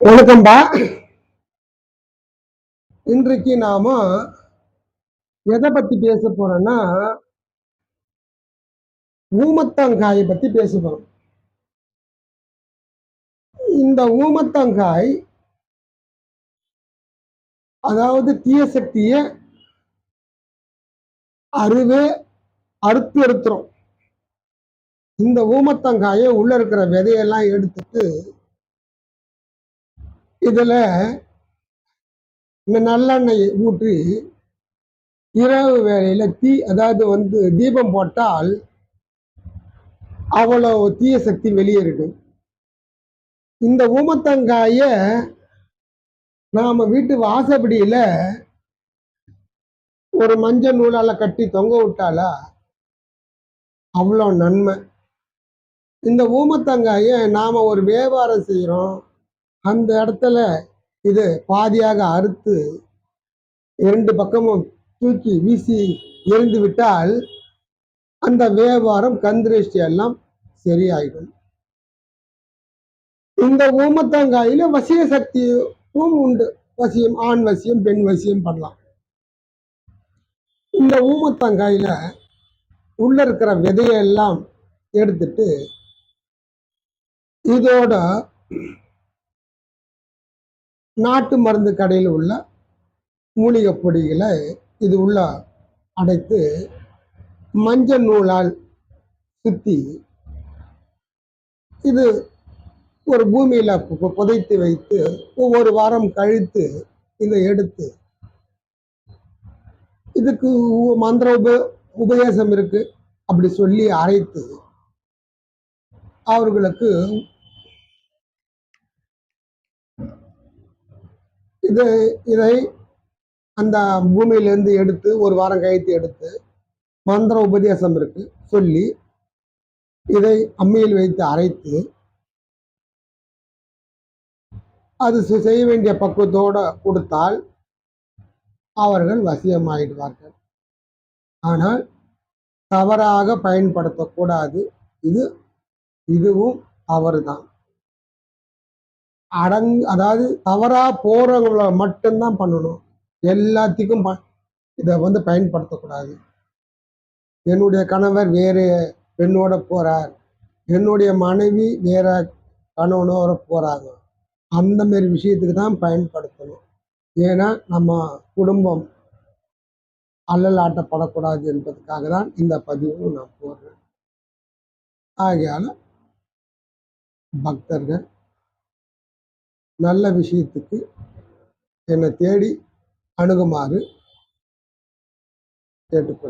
வணக்கம்பா. இன்றைக்கு நாம எதை பத்தி பேச போறோம்னா, ஊமத்தங்காய பத்தி பேச போறோம். இந்த ஊமத்தங்காய் அதாவது தீய சக்திய அறுவே அறுத்து எடுத்துரும். இந்த ஊமத்தங்காய உள்ள இருக்கிற விதையெல்லாம் எடுத்துட்டு, இதுல இந்த நல்லெண்ணெயை ஊற்றி இரவு வேளையில அதாவது தீபம் போட்டால் அவ்வளவு தீய சக்தி வெளியேறிடும். இந்த ஊமத்தங்காய நாம வீட்டு வாசப்படியில ஒரு மஞ்சள் நூலால கட்டி தொங்க விட்டாலா அவ்வளோ நன்மை. இந்த ஊமத்தங்காய நாம ஒரு வியாபாரம் செய்கிறோம், அந்த இடத்துல இது பாதியாக அறுத்து 2 பக்கமும் தூக்கி வீசி எறிந்து விட்டால் அந்த வியாபாரம் கந்திருஷ்டி எல்லாம் சரியாயிடும். இந்த ஊமத்தங்காயில வசிய சக்தியும் உண்டு. வசியம், ஆண் வசியம், பெண் வசியம் பண்ணலாம். இந்த ஊமத்தங்காயில உள்ள இருக்கிற விதையெல்லாம் எடுத்துட்டு இதோட நாட்டு மருந்து கடையில் உள்ள மூலிகை பொடிகளை இது உள்ள அடைத்து மஞ்சள் நூலால் சுத்தி இது ஒரு பூமியில புதைத்து வைத்து ஒவ்வொரு வாரம் கழித்து இதை எடுத்து இதுக்கு மந்திர உபதேசம் இருக்கு அப்படி சொல்லி அரைத்து அவர்களுக்கு இதை அந்த பூமியிலிருந்து எடுத்து ஒரு வாரம் கழித்து எடுத்து மந்திர உபதேசம் இருக்கு சொல்லி இதை அம்மியில் வைத்து அரைத்து அது செய்ய வேண்டிய பக்குவத்தோடு கொடுத்தால் அவர்கள் வசியமாயிடுவார்கள். ஆனால் தவறாக பயன்படுத்தக்கூடாது. இதுவும் தவறுதான். அதாவது தவறா போறவங்களை மட்டும்தான் பண்ணணும். எல்லாத்துக்கும் இதை பயன்படுத்தக்கூடாது. என்னுடைய கணவர் வேறு பெண்ணோட போறார், என்னுடைய மனைவி வேற கணவனோட போறாங்க, அந்த மாதிரி விஷயத்துக்கு தான் பயன்படுத்தணும். ஏன்னா நம்ம குடும்பம் அல்லலாட்டப்படக்கூடாது என்பதற்காக தான் இந்த பதிவும் நான் போடுறேன். ஆகையால பக்தர்கள் நல்ல விஷயத்துக்கு என்னை தேடி அணுகுமாறு கேட்டுக்கொள்.